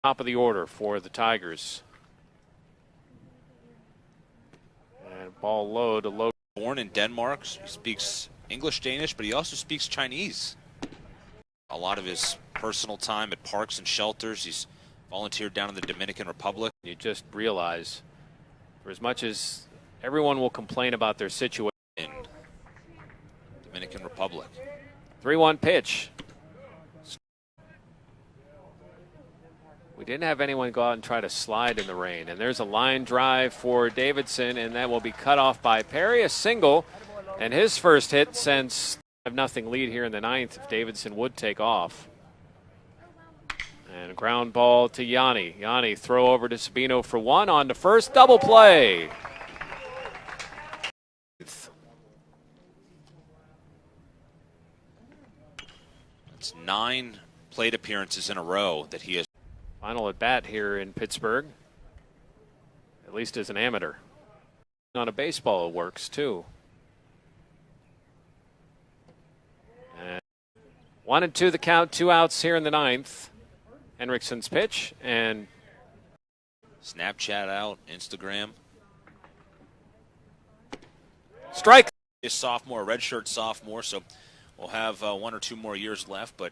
Top of the order for the Tigers. And ball low to low. Born in Denmark, he speaks English, Danish, but he also speaks Chinese. A lot of his personal time at parks and shelters. He's volunteered down in the Dominican Republic. You just realize, for as much as everyone will complain about their situation in Dominican Republic. 3-1 pitch. We didn't have anyone go out and try to slide in the rain. And there's a line drive for Davidson, and that will be cut off by Perry. A single, and his first hit since 5-0 lead here in the ninth if Davidson would take off. And a ground ball to Yanni. Yanni throw over to Sabino for one on to first. Double play. It's 9 plate appearances in a row that he has. Final at bat here in Pittsburgh, at least as an amateur. On a baseball it works too. And 1-2 the count, 2 outs here in the ninth. Henriksen's pitch and Snapchat out, Instagram. Strike. His sophomore, redshirt sophomore, so we'll have 1 or 2 more years left, but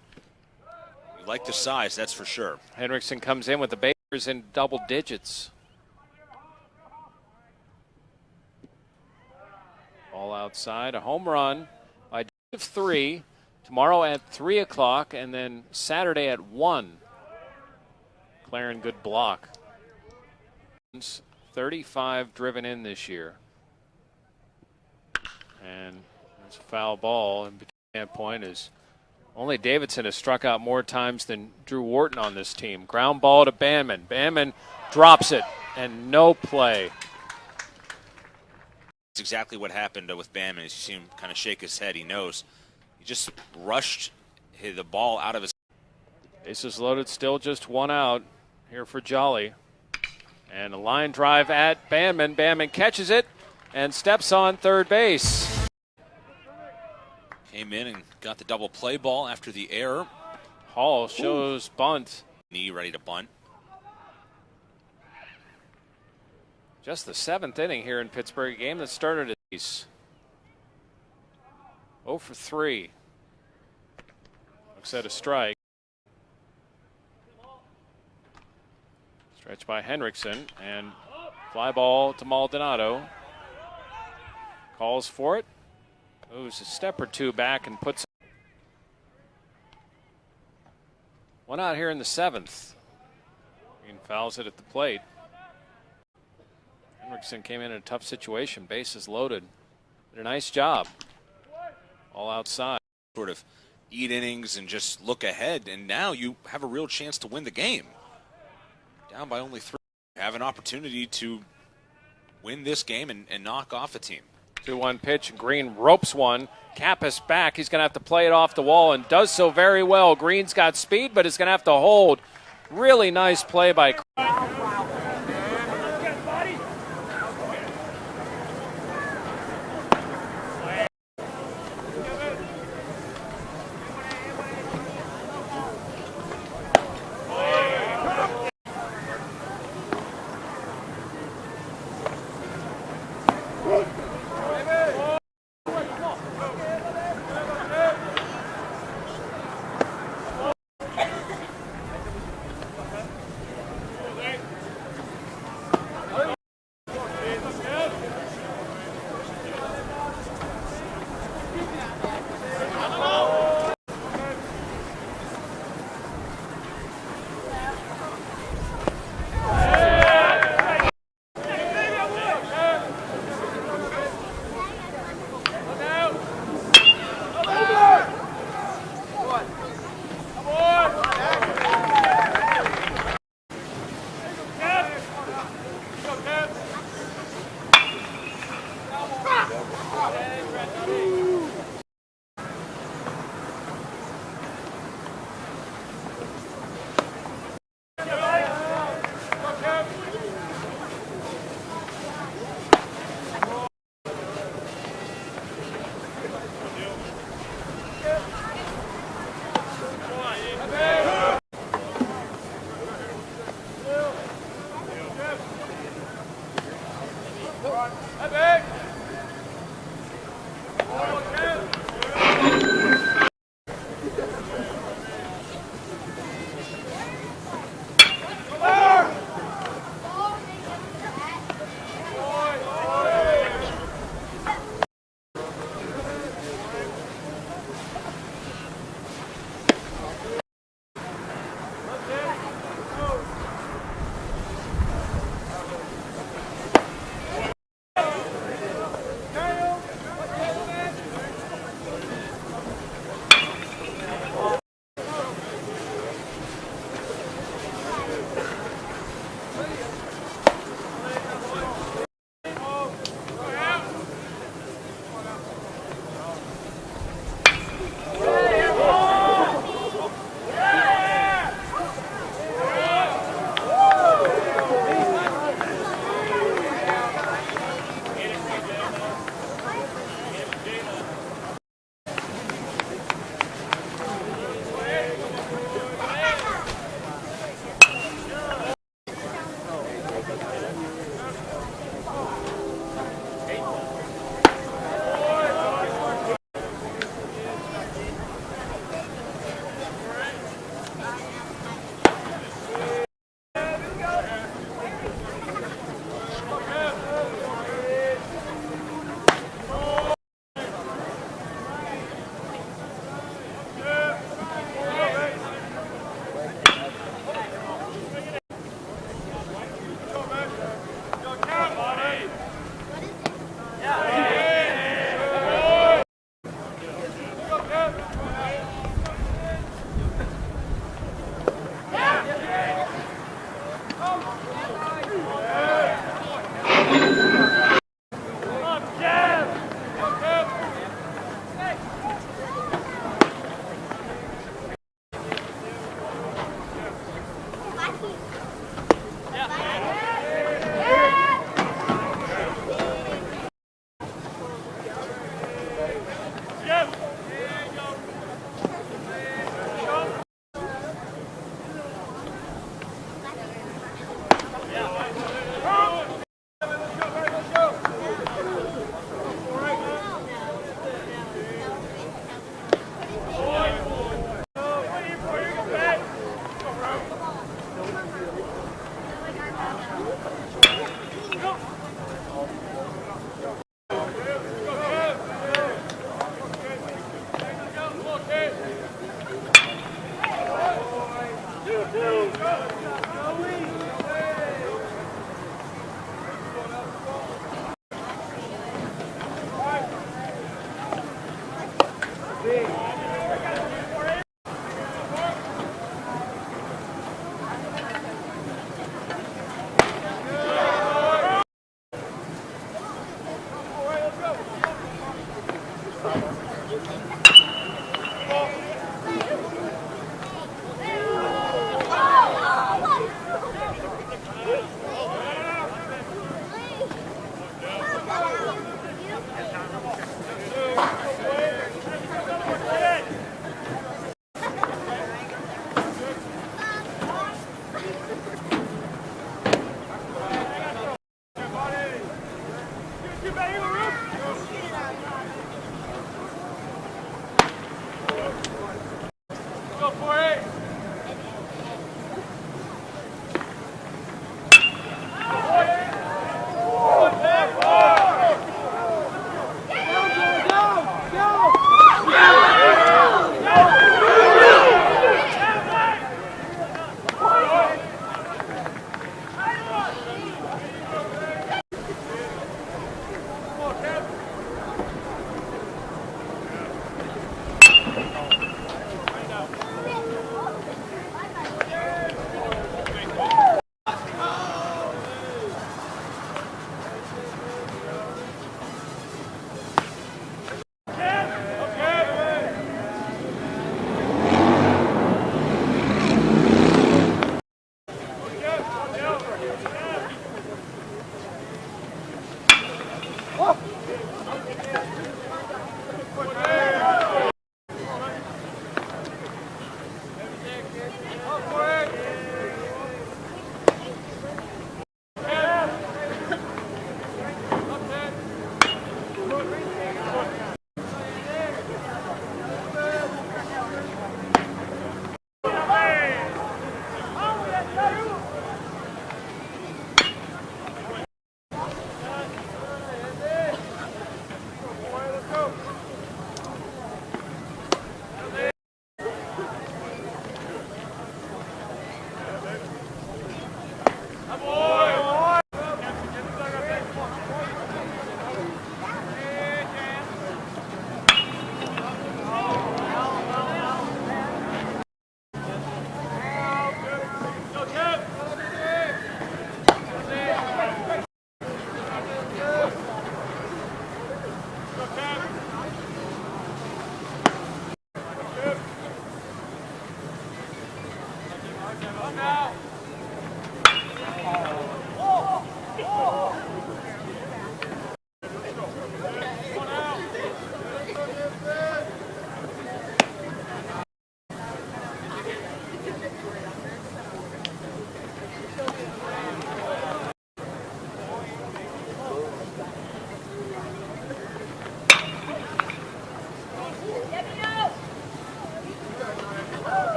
you like the size, that's for sure. Henriksen comes in with the bases in double digits. All outside, a home run by 3 tomorrow at 3 o'clock, and then Saturday at 1. Claren, good block. 35 driven in this year. And it's a foul ball, and between that point is only Davidson has struck out more times than Drew Wharton on this team. Ground ball to Banman. Banman drops it, and no play. That's exactly what happened with Banman. As you see him kind of shake his head, he knows. He just rushed the ball out of his. Bases loaded, still just 1 out here for Jolly. And a line drive at Banman. Banman catches it and steps on third base. Came in and got the double play ball after the error. Hall shows bunt. Knee ready to bunt. Just the 7th inning here in Pittsburgh, a game that started at 0 for 3. Looks at a strike. Stretch by Henriksen, and fly ball to Maldonado. Calls for it. Moves a step or 2 back and puts one out here in the 7th. Green fouls it at the plate. Henriksen came in a tough situation. Bases loaded. Did a nice job. All outside. Sort of eat innings and just look ahead, and now you have a real chance to win the game. Down by only 3. Have an opportunity to win this game and knock off a team. 2-1 pitch. Green ropes one. Kappas back. He's going to have to play it off the wall and does so very well. Green's got speed, but is going to have to hold. Really nice play by.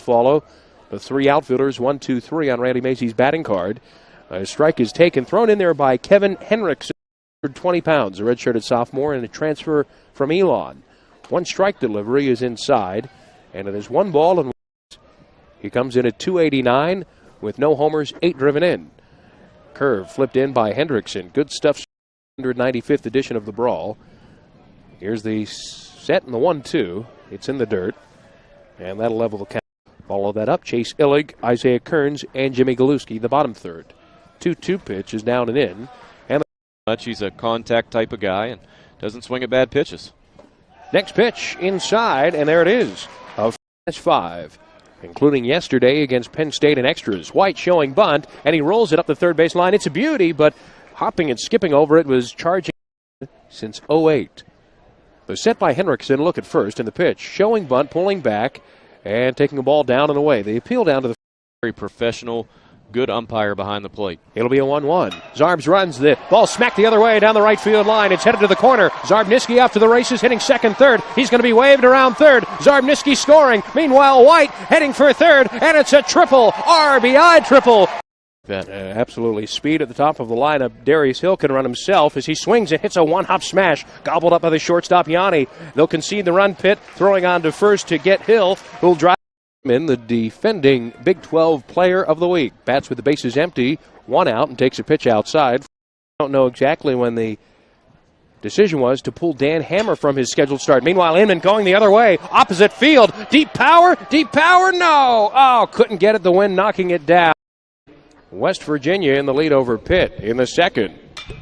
follow. The three outfielders, 1, 2, 3 on Randy Macy's batting card. A strike is taken, thrown in there by Kevin Henriksen, 20 pounds, a redshirted sophomore, and a transfer from Elon. One strike delivery is inside, and it is 1 ball and he comes in at 289 with no homers, 8 driven in. Curve flipped in by Henriksen. Good stuff, 195th edition of the Brawl. Here's the set and the 1-2. It's in the dirt, and that'll level the count. Follow that up, Chase Illig, Isaiah Kearns, and Jimmy Galuski, the bottom third. 2-2 pitch is down and in. And he's a contact type of guy and doesn't swing at bad pitches. Next pitch inside, and there it is. A 5, including yesterday against Penn State in extras. White showing bunt, and he rolls it up the third base line. It's a beauty, but hopping and skipping over it was charging since 08. The set by Henriksen, look at first, and the pitch. Showing bunt, pulling back, and taking the ball down and away. The appeal down to the very professional, good umpire behind the plate. It'll be a 1-1. Zarbs runs, the ball smacked the other way down the right field line. It's headed to the corner. Zarbniski off to the races, hitting second, third. He's going to be waved around third. Zarbniski scoring. Meanwhile, White heading for third, and it's a triple, RBI triple. Absolutely. Speed at the top of the lineup. Darius Hill can run himself as he swings and hits a one-hop smash. Gobbled up by the shortstop, Yanni. They'll concede the run. Pitt throwing on to first to get Hill, who'll drive in, the defending Big 12 player of the week. Bats with the bases empty, 1 out, and takes a pitch outside. I don't know exactly when the decision was to pull Dan Hammer from his scheduled start. Meanwhile, Inman going the other way, opposite field. Deep power, no! Oh, couldn't get it. The wind knocking it down. West Virginia in the lead over Pitt in the second.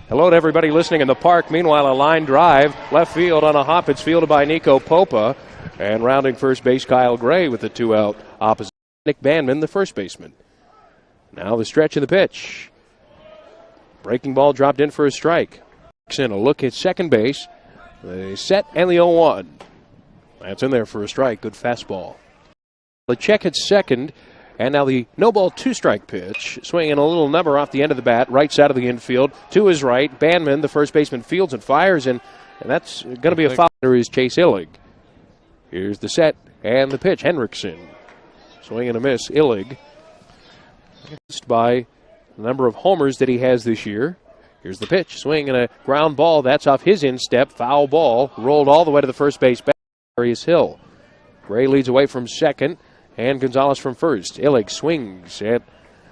Hello to everybody listening in the park. Meanwhile, a line drive, left field on a hop. It's fielded by Nico Popa. And rounding first base, Kyle Gray with the 2-out opposite. Nick Bandman, the first baseman. Now the stretch of the pitch. Breaking ball dropped in for a strike. A look at second base. The set and the 0-1. That's in there for a strike. Good fastball. The check at second. And now the no ball 2-strike pitch. Swinging a little number off the end of the bat. Right side of the infield. To his right. Bandman, the first baseman, fields and fires. And that's going to be a foul. There is Chase Illig. Here's the set and the pitch. Henriksen. Swing and a miss. Illig. By the number of homers that he has this year. Here's the pitch. Swing and a ground ball. That's off his instep. Foul ball. Rolled all the way to the first base. Darius Hill. Gray leads away from second. And Gonzalez from first. Illig swings at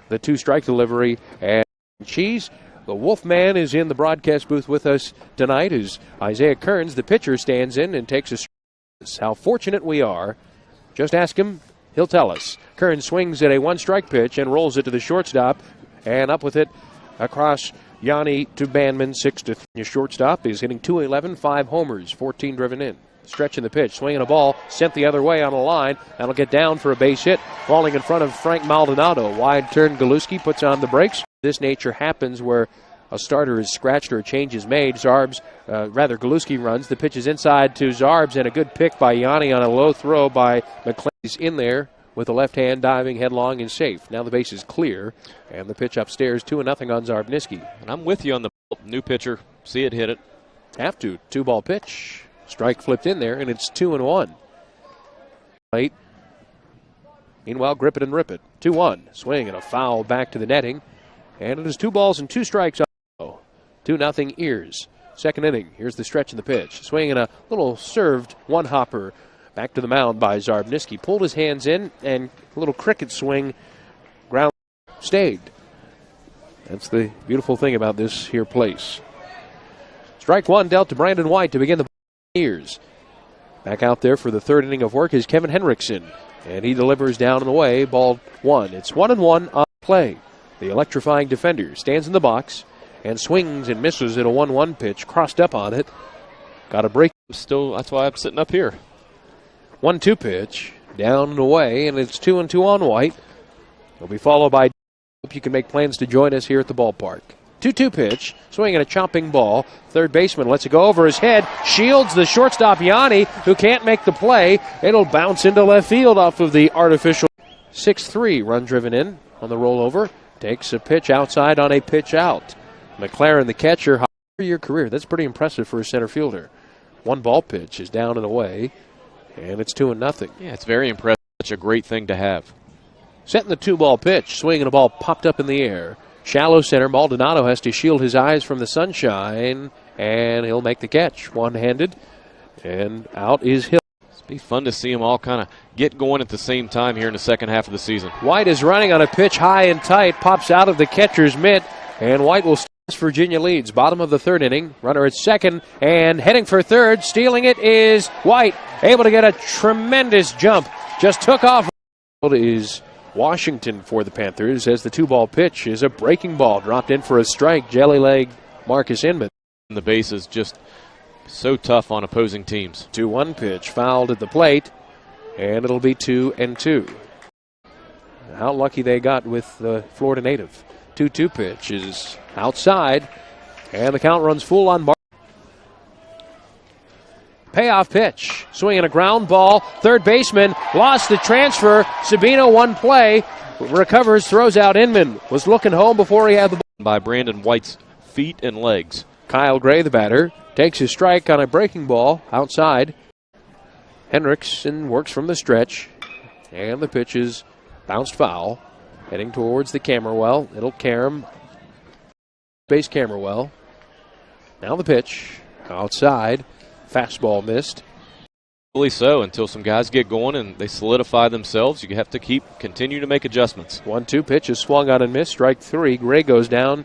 the 2-strike delivery. And Cheese. The Wolfman is in the broadcast booth with us tonight as Isaiah Kearns, the pitcher, stands in and takes a strike. How fortunate we are. Just ask him, he'll tell us. Kearns swings at a 1-strike pitch and rolls it to the shortstop, and up with it across Yanni to Bandman, 6-3. Your shortstop is hitting .211, 5 homers, 14 driven in. Stretching the pitch, swinging a ball, sent the other way on a line. That'll get down for a base hit, falling in front of Frank Maldonado. Wide turn, Galuski puts on the brakes. This nature happens where a starter is scratched or a change is made. Galuski runs. The pitch is inside to Zarbs, and a good pick by Yanni on a low throw by McClain. He's in there with the left hand, diving headlong and safe. Now the base is clear, and the pitch upstairs, 2-0 on Zarbniski. And I'm with you on the new pitcher. See it, hit it. Have to. 2-ball pitch. Strike flipped in there, and it's 2-1. Late. Meanwhile, grip it and rip it. 2-1. Swing and a foul back to the netting. And it is 2 balls and 2 strikes. 2-0 Ears. Second inning. Here's the stretch in the pitch. Swing and a little served one-hopper back to the mound by Zarbniski. Pulled his hands in, and a little cricket swing. Ground stayed. That's the beautiful thing about this here place. Strike 1 dealt to Brandon White to begin the Ears. Back out there for the third inning of work is Kevin Henriksen. And he delivers down and away. Ball 1. It's 1-1 on play. The electrifying defender stands in the box and swings and misses at a 1-1 pitch. Crossed up on it. Got a break. Still, that's why I'm sitting up here. 1-2 pitch. Down and away, and it's 2-2 on White. It'll be followed by. Hope you can make plans to join us here at the ballpark. 2-2 pitch. Swinging a chopping ball. Third baseman lets it go over his head. Shields the shortstop, Yanni, who can't make the play. It'll bounce into left field off of the artificial. 6-3 run driven in on the rollover. Takes a pitch outside on a pitch out. McLaren, the catcher, high for your career. That's pretty impressive for a center fielder. 1-ball pitch is down and away, and it's 2-0. Yeah, it's very impressive. such a great thing to have. Setting the 2-ball pitch, swinging a ball popped up in the air. Shallow center, Maldonado has to shield his eyes from the sunshine, and he'll make the catch one-handed, and out is Hill. It'll be fun to see them all kind of get going at the same time here in the second half of the season. White is running on a pitch high and tight, pops out of the catcher's mitt, and White will Virginia leads. Bottom of the third inning. Runner at second and heading for third. Stealing it is White. Able to get a tremendous jump. Just took off. Is Washington for the Panthers as the 2-ball pitch is a breaking ball. Dropped in for a strike. Jelly leg Marcus Inman. The base is just so tough on opposing teams. 2-1 pitch fouled at the plate, and it'll be 2-2. How lucky they got with the Florida native. 2-2 pitch is outside, and the count runs full on Mark. Payoff pitch, swinging a ground ball. Third baseman lost the transfer. Sabino one play, recovers, throws out Inman. Was looking home before he had the ball. By Brandon White's feet and legs. Kyle Gray, the batter, takes his strike on a breaking ball outside. Henriksen works from the stretch, and the pitch is bounced foul. Heading towards the camera well. It'll carom. Base camera well. Now the pitch. Outside. Fastball missed. Really so until some guys get going and they solidify themselves. You have to continue to make adjustments. 1-2 pitch is swung on and missed. Strike 3. Gray goes down.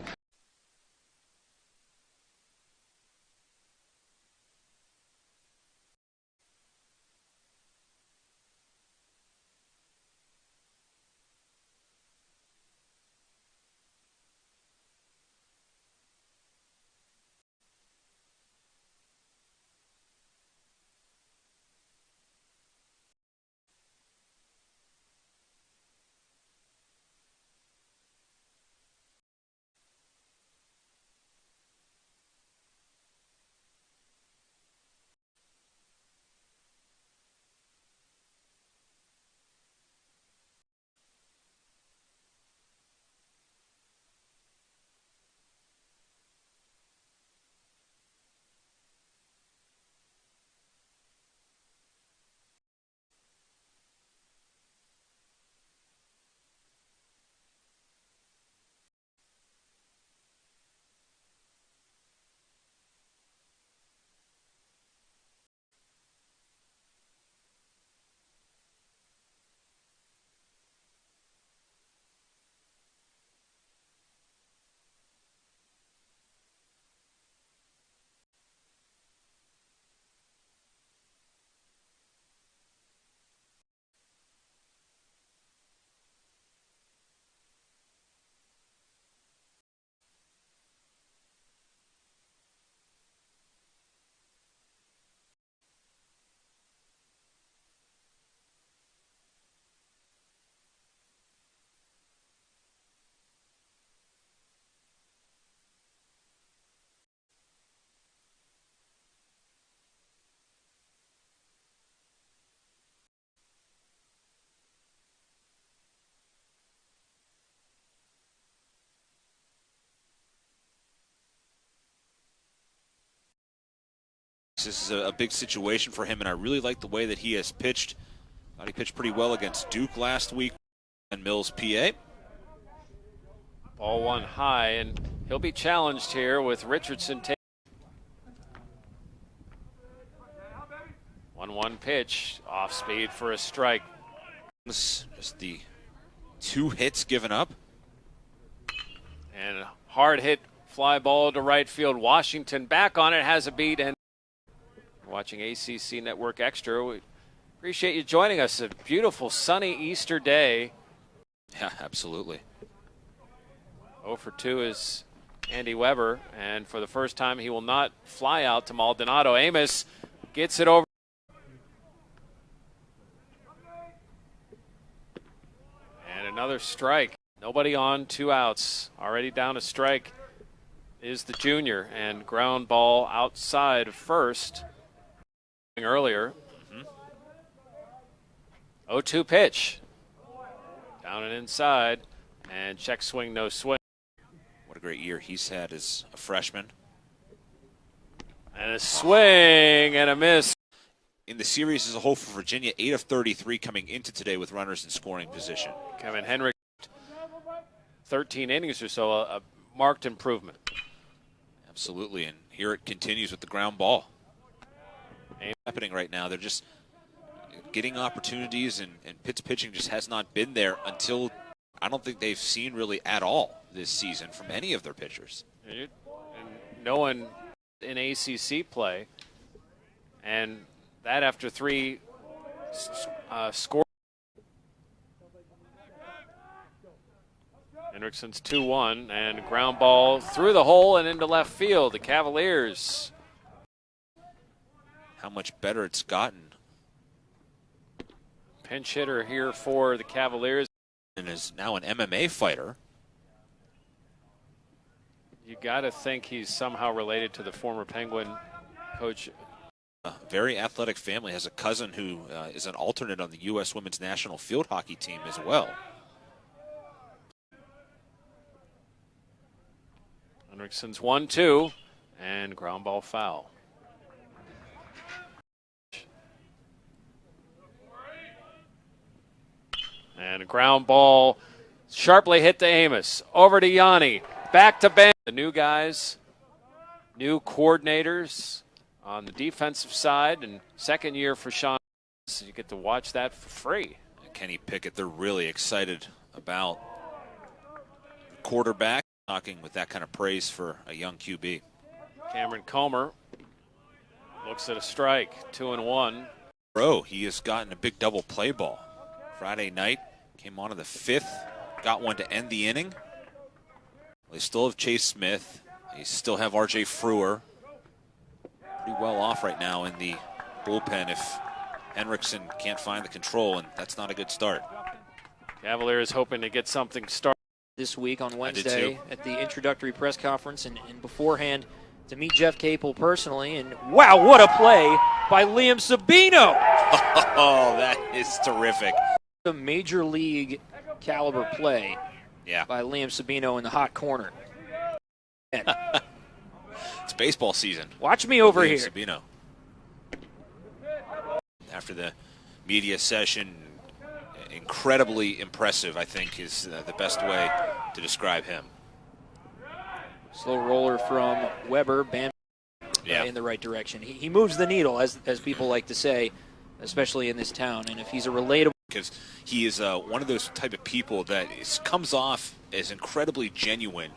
This is a big situation for him, and I really like the way that he has pitched. Thought he pitched pretty well against Duke last week and Mills, PA. Ball one high, and he'll be challenged here with Richardson taking 1-1 pitch, off speed for a strike. Just the 2 hits given up. And a hard hit fly ball to right field. Washington back on it, has a beat, and watching ACC Network Extra. We appreciate you joining us. A beautiful sunny Easter day. Yeah, absolutely. 0 for 2 is Andy Weber, and for the first time he will not fly out to Maldonado. Amos gets it over. And another strike. Nobody on, 2 outs. Already down a strike is the junior, and ground ball outside first. Earlier. 0-2 pitch. Down and inside, and check swing, no swing. What a great year he's had as a freshman. And a swing and a miss. in the series as a whole for Virginia, 8 of 33 coming into today with runners in scoring position. Kevin Henriksen, 13 innings or so, a marked improvement. Absolutely, and here it continues with the ground ball. Happening right now, they're just getting opportunities, and Pitt's pitching just has not been there until I don't think they've seen really at all this season from any of their pitchers. And no one in ACC play, and that after 3 scores. Henriksen's 2-1, and ground ball through the hole and into left field. The Cavaliers. How much better it's gotten. Pinch hitter here for the Cavaliers. And is now an MMA fighter. You got to think he's somehow related to the former Penguin coach. A very athletic family, has a cousin who is an alternate on the U.S. women's national field hockey team as well. Henriksen's 1-2, and ground ball foul. And a ground ball sharply hit to Amos. Over to Yanni. Back to Ben. The new guys, new coordinators on the defensive side, and second year for Sean. So you get to watch that for free. Kenny Pickett, they're really excited about the quarterback. Talking with that kind of praise for a young QB. Cameron Comer looks at a strike, 2-1. He has gotten a big double play ball. Friday night, came on in the 5th, got one to end the inning. They still have Chase Smith. They still have R.J. Frewer. Pretty well off right now in the bullpen if Henriksen can't find the control, and that's not a good start. Cavaliers hoping to get something started this week on Wednesday at the introductory press conference and beforehand to meet Jeff Capel personally. And wow, what a play by Liam Sabino! Oh, that is terrific. A major league caliber play by Liam Sabino in the hot corner. It's baseball season. Watch me over Liam here. Sabino. After the media session, incredibly impressive, I think, is the best way to describe him. Slow roller from Weber, Bam in the right direction. He moves the needle, as people like to say, especially in this town. And if he's a relatable... Because he is one of those type of people that comes off as incredibly genuine.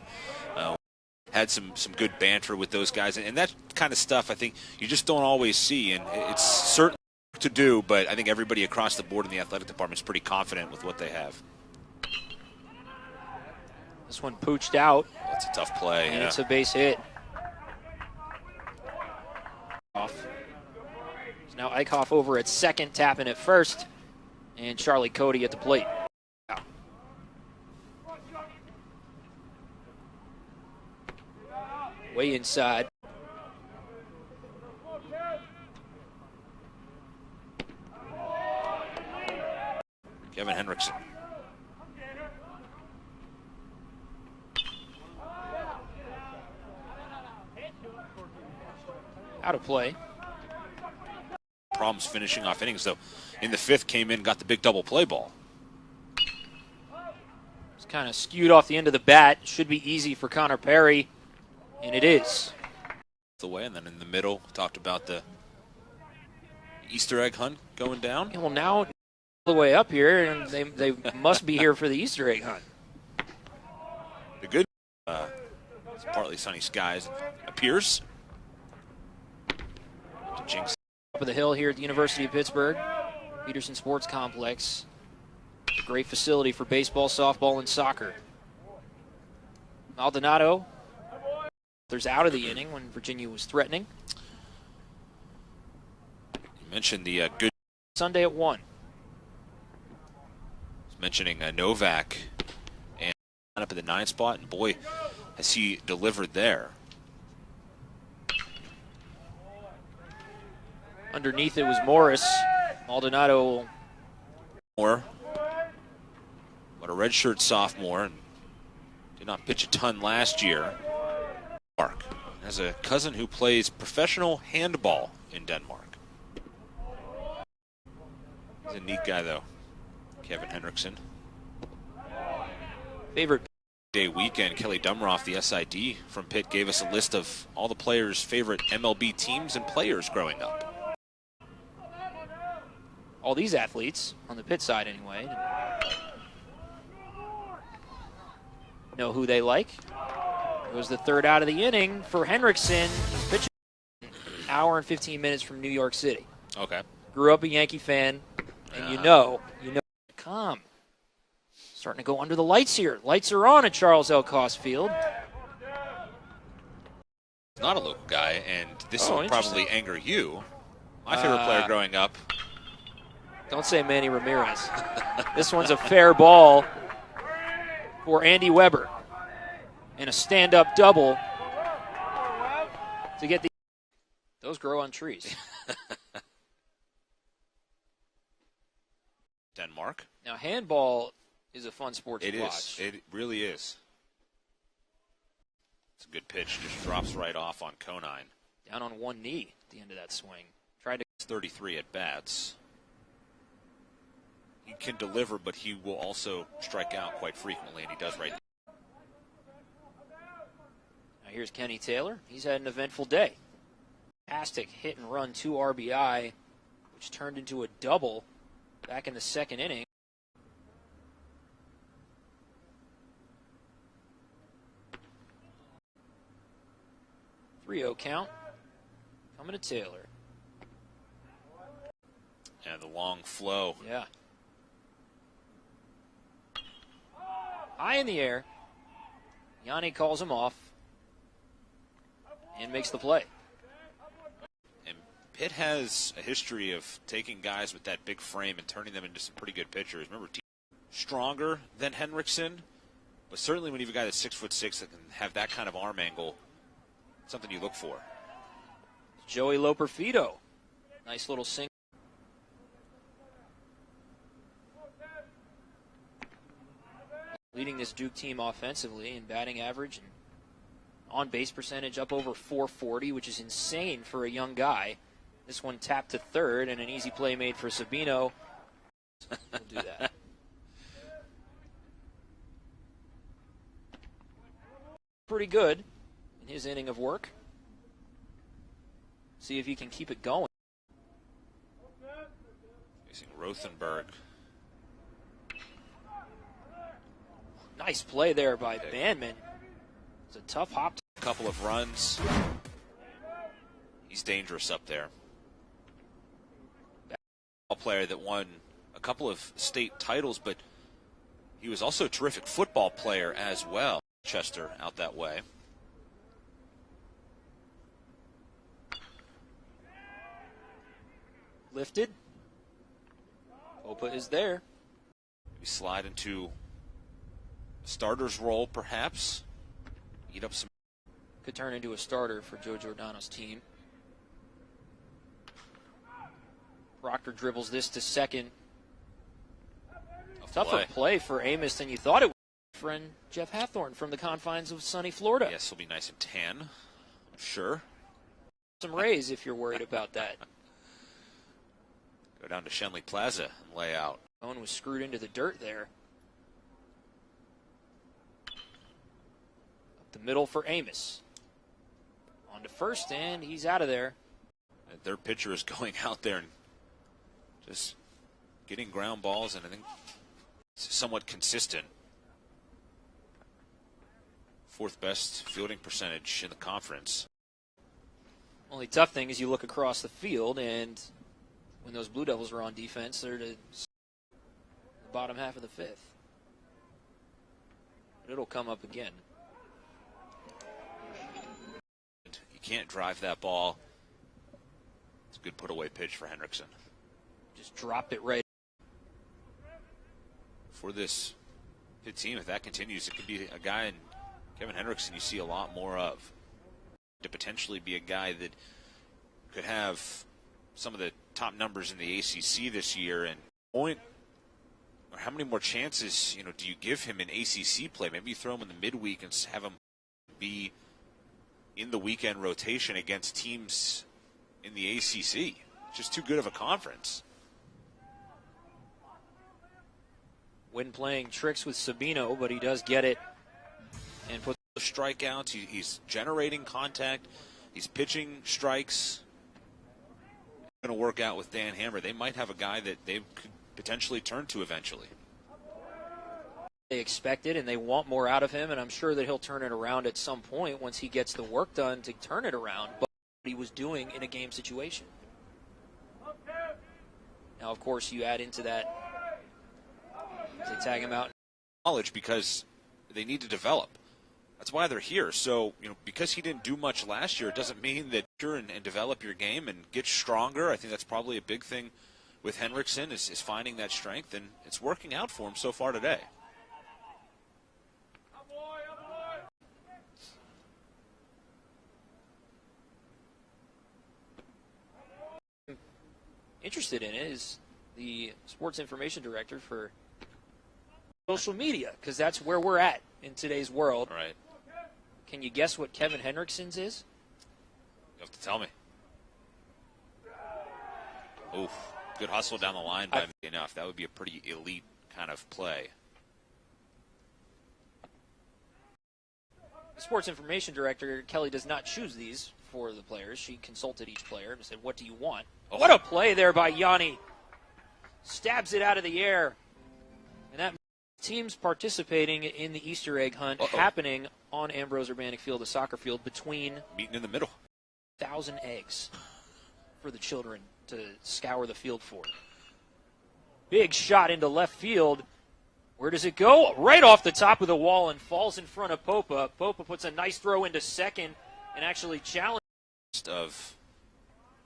Had some good banter with those guys. And that kind of stuff, I think, you just don't always see. And it's certainly to do, but I think everybody across the board in the athletic department is pretty confident with what they have. This one pooched out. That's a tough play. And it's a base hit. It's now Eichhoff over at second, tapping at first, and Charlie Cody at the plate. Way inside. Kevin Henriksen. Out of play. Problems finishing off innings, though. In the 5th, came in, got the big double play ball. It's kind of skewed off the end of the bat. Should be easy for Connor Perry, and it is. The way, and then in the middle, talked about the Easter egg hunt going down. Yeah, well, now the way up here, and they must be here for the Easter egg hunt. The good it's partly sunny skies appears to jinx. Top of the hill here at the University of Pittsburgh, Peterson Sports Complex. A great facility for baseball, softball, and soccer. Maldonado, there's out of the inning when Virginia was threatening. You mentioned the good Sunday at 1. Mentioning Novak and up at the 9th spot, and boy, has he delivered there. Underneath it was Morris. Maldonado. What a redshirt sophomore, and did not pitch a ton last year. Mark has a cousin who plays professional handball in Denmark. He's a neat guy, though. Kevin Henriksen. Favorite Day weekend, Kelly Dumroff, the SID from Pitt, gave us a list of all the players' favorite MLB teams and players growing up. all these athletes, on the Pitt side anyway, know who they like. It was the third out of the inning for Henriksen. He's pitching an hour and 15 minutes from New York City. Okay. Grew up a Yankee fan, and you know, come. Starting to go under the lights here. Lights are on at Charles L. Cost Field. Not a local guy, and this Oh, will probably anger you. My favorite player growing up. Don't say Manny Ramirez. This one's a fair ball for Andy Weber. And a stand-up double to get the... Those grow on trees. Denmark. Now, handball is a fun sport to watch. It really is. It's a good pitch. Just drops right off on Conine. Down on one knee at the end of that swing. Tried to... 33 at bats. He can deliver, but he will also strike out quite frequently, and he does right. Now here's Kenny Taylor. He's had an eventful day. Fantastic hit and run, 2 RBI, which turned into a double back in the second inning. .3-0 count coming to Taylor. And the long flow. Yeah. High in the air. Yanni calls him off and makes the play. And Pitt has a history of taking guys with that big frame and turning them into some pretty good pitchers. Remember, stronger than Henriksen, but certainly when you have a guy that's 6'6" that can have that kind of arm angle, something you look for. Joey Loperfido. Nice little single. Leading this Duke team offensively in batting average and on-base percentage up over 440, which is insane for a young guy. This one tapped to third, and an easy play made for Sabino. We'll do that. Pretty good in his inning of work. See if he can keep it going. Facing Rothenberg. Nice play there by Bandman. It's a tough hop. A couple of runs. He's dangerous up there. A player that won a couple of state titles, but he was also a terrific football player as well. Chester out that way. Lifted. Opa is there. We slide into starter's role, perhaps. Eat up some. Could turn into a starter for Joe Giordano's team. Proctor dribbles this to second. Tougher play for Amos than you thought it would. Friend Jeff Hathorn from the confines of sunny Florida. Yes, he'll be nice and tan, I'm sure. Some rays if you're worried about that. Go down to Shenley Plaza and lay out. Owen was screwed into the dirt there. Up the middle for Amos. On to first, and he's out of there. And their pitcher is going out there and just getting ground balls, and I think it's somewhat consistent. Fourth best fielding percentage in the conference. Only tough thing is you look across the field, and when those Blue Devils are on defense, they're the bottom half of the fifth. But it'll come up again. You can't drive that ball. It's a good put-away pitch for Henriksen. Just dropped it right. For this Pitt team, if that continues, it could be a guy in Kevin Henriksen you see a lot more of. To potentially be a guy that could have some of the top numbers in the ACC this year, and point, or how many more chances, do you give him in ACC play? Maybe you throw him in the midweek and have him be in the weekend rotation against teams in the ACC. Just too good of a conference. when playing tricks with Sabino, but he does get it and put strikeouts. He's generating contact. He's pitching strikes. Going to work out with Dan Hammer. They might have a guy that they could potentially turn to eventually. They expected, and they want more out of him, and I'm sure that he'll turn it around at some point once he gets the work done to turn it around. But what he was doing in a game situation. Now, of course, you add into that, they tag him out. College, because they need to develop. That's why they're here. So, because he didn't do much last year, it doesn't mean that you're and develop your game and get stronger. I think that's probably a big thing with Henriksen is finding that strength, and it's working out for him so far today. Interested in it is the sports information director for social media, because that's where we're at in today's world. Right. Can you guess what Kevin Henriksen's is? You have to tell me. Oof. Good hustle down the line by enough. That would be a pretty elite kind of play. The sports information director, Kelly, does not choose these for the players. She consulted each player and said, what do you want? Oh. What a play there by Yanni. Stabs it out of the air. And that teams participating in the Easter egg hunt happening on Ambrose Urbanic Field, the soccer field, between meeting in the middle. 1,000 eggs for the children to scour the field for. Big shot into left field. Where does it go? Right off the top of the wall and falls in front of Popa. Popa puts a nice throw into second and actually challenges. Of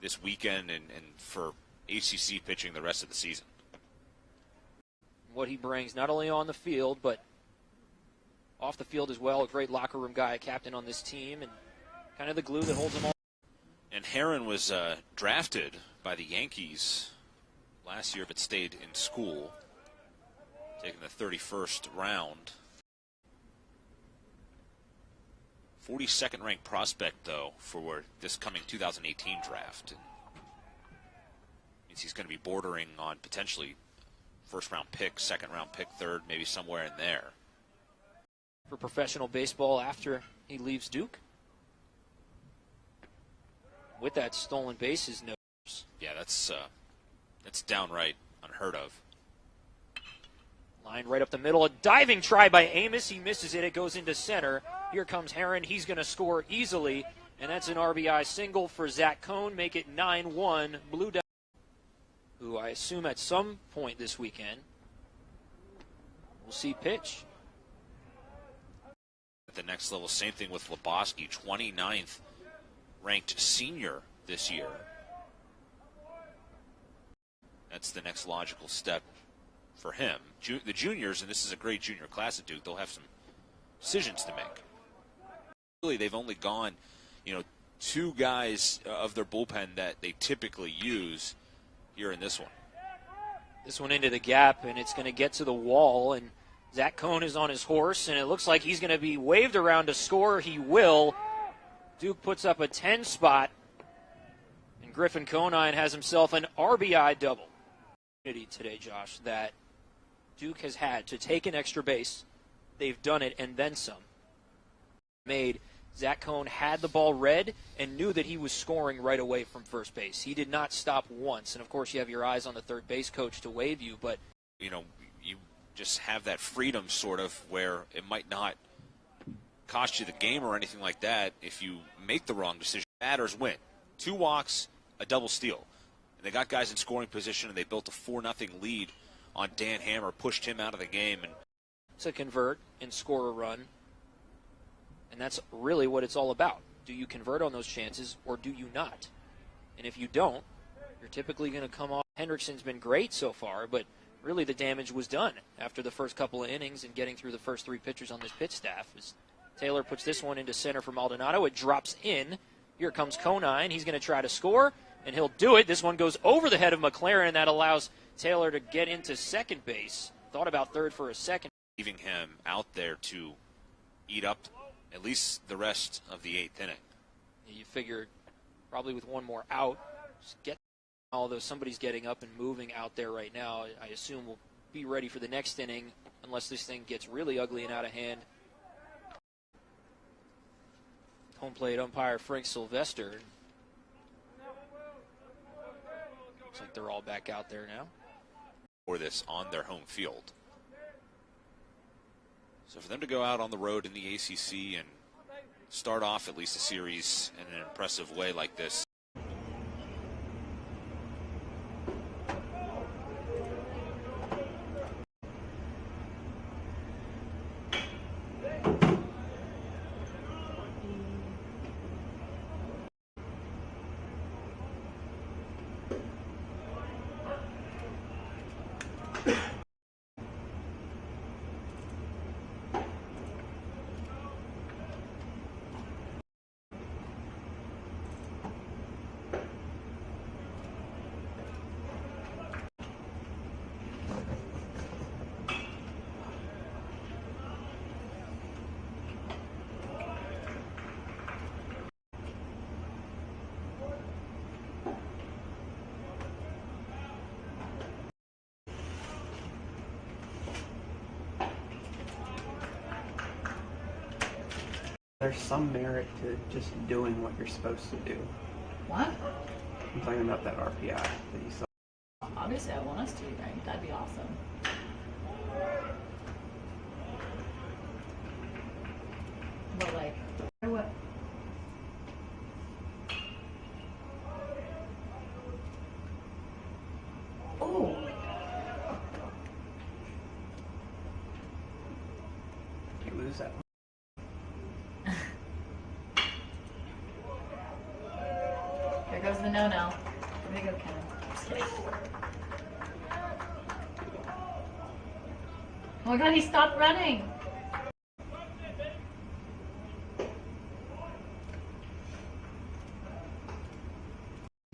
this weekend and for ACC pitching the rest of the season. What he brings not only on the field, but off the field as well. A great locker room guy, a captain on this team, and kind of the glue that holds them all. And Heron was drafted by the Yankees last year, but stayed in school, taking the 31st round. 42nd ranked prospect, though, for this coming 2018 draft. And means he's going to be bordering on potentially first-round pick, second-round pick, third, maybe somewhere in there. For professional baseball after he leaves Duke. With that stolen bases note. Yeah, that's downright unheard of. Line right up the middle. A diving try by Amos. He misses it. It goes into center. Here comes Heron. He's going to score easily. And that's an RBI single for Zach Cohn. Make it 9-1. Blue Devils, who I assume at some point this weekend we'll see pitch. At the next level, same thing with Lebowski, 29th ranked senior this year. That's the next logical step for him. The juniors, and this is a great junior class at Duke, they'll have some decisions to make. Really, they've only gone, two guys of their bullpen that they typically use here in this one. This one into the gap, and it's going to get to the wall, and Zach Cohn is on his horse, and it looks like he's going to be waved around to score. He will. Duke puts up a 10 spot, and Griffin Conine has himself an RBI double. Today, Josh, that Duke has had to take an extra base. They've done it and then some. Zach Cohn had the ball read and knew that he was scoring right away from first base. He did not stop once. And, of course, you have your eyes on the third base coach to wave you. But you just have that freedom sort of where it might not cost you the game or anything like that if you make the wrong decision. Batters win. 2 walks, a double steal. They got guys in scoring position, and they built a 4-0 lead on Dan Hammer, pushed him out of the game. And to convert and score a run, and that's really what it's all about. Do you convert on those chances, or do you not? And if you don't, you're typically going to come off. Henriksen's been great so far, but really the damage was done after the first couple of innings and getting through the first 3 pitchers on this pitch staff. As Taylor puts this one into center for Maldonado. It drops in. Here comes Conine. He's going to try to score. And he'll do it. This one goes over the head of McLaren, and that allows Taylor to get into second base. Thought about third for a second. Leaving him out there to eat up at least the rest of the 8th inning. You figure probably with one more out, although somebody's getting up and moving out there right now, I assume we'll be ready for the next inning unless this thing gets really ugly and out of hand. Home plate umpire Frank Sylvester. Looks like they're all back out there now. For this on their home field. So for them to go out on the road in the ACC and start off at least a series in an impressive way like this. There's some merit to just doing what you're supposed to do. What? I'm talking about that RPI that you saw. Obviously, I want us to be ranked. That'd be awesome. But like, what? Oh. You lose that one. Here goes the no-no. Here we go, Kevin. Just kidding. Oh my god, he stopped running!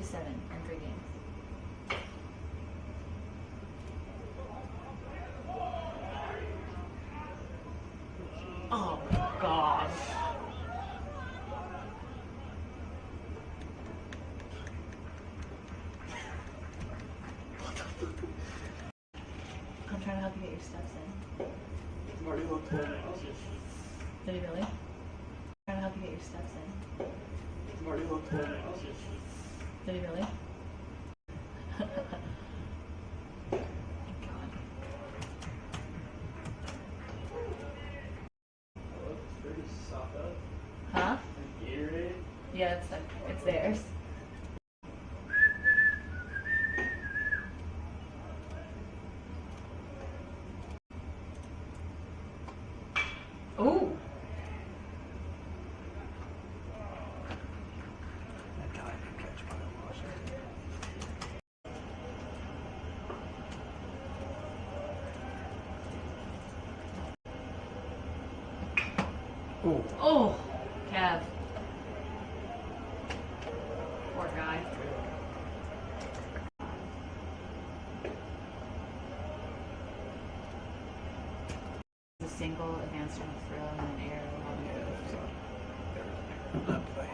Seven in 3 games. Oh gosh. I'm trying to help you get your steps in. I've already looked at it. Did he really? I'm trying to help you get your steps in. I've already looked at it. Did he really? Thank God. Pretty soft up. Huh? Gatorade. Yeah, it's theirs. Ooh. That guy can catch by the washer. Ooh. Oh, Kev. Poor guy. A single advanced on a throw and an arrow on the move. That play.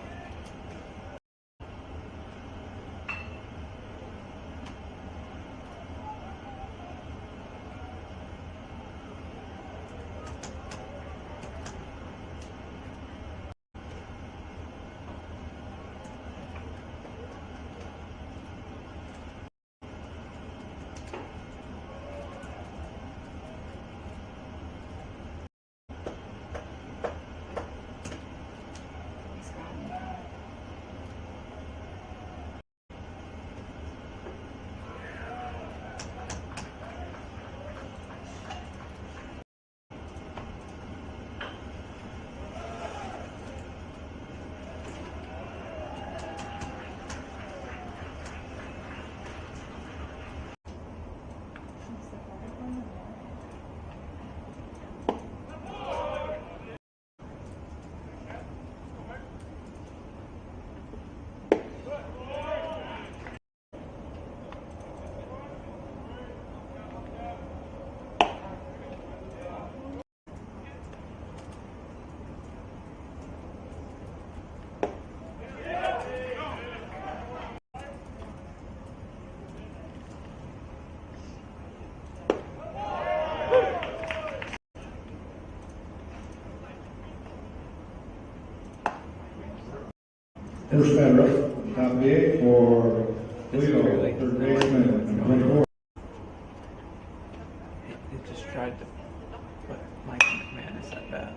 He's grabbing. First batter, top of the eighth for Toledo, third baseman, number 24. It just tried to put Mike McManus at bat.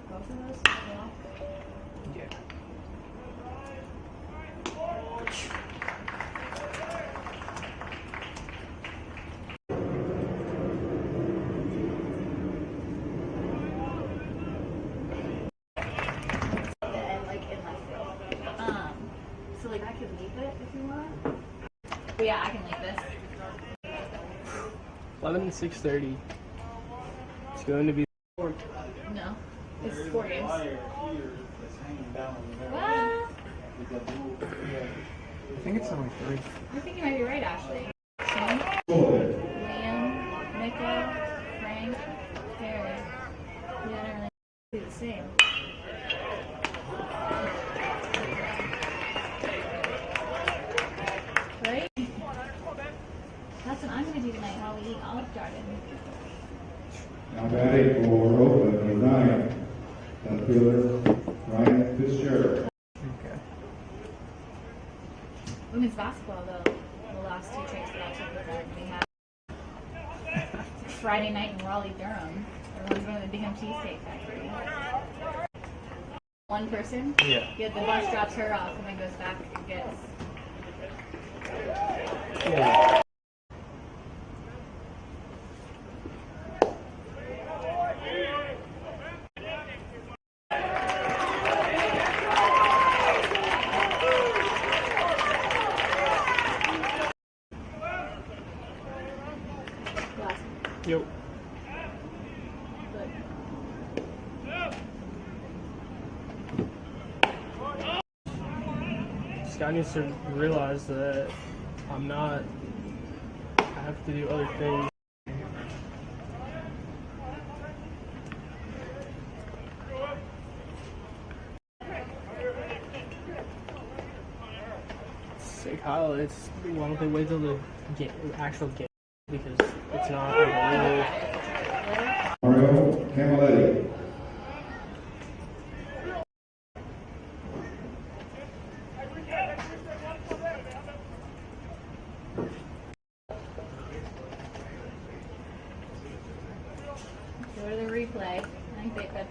Both of those? Yeah. And like in left field. So like I could leave it if you want. But yeah, I can leave this. 11 and 6:30. It's going to be. No. It's 4 games. What? I think it's only 3. I think you might be right, Ashley. Shane, Liam, Mika, Frank, Harry. Yeah, I don't really do the same. Right? That's what I'm going to do tonight while we eat Olive Garden. Now batting for Oakland, number 9, left fielder, Ryan Fitzgerald. Okay. Women's basketball, though, the last 2 trips that I took with them, we had Friday night in Raleigh, Durham. Everyone's going to the Bingham Cheesecake Factory. One person? Yeah. The bus drops her off and then goes back and gets. Yeah. Yep. This guy needs to realize that I'm not. I have to do other things. Sick highlights. Why don't they wait till the actual game? Because it's not like a real. Mario Camilletti. Go to the replay. I think they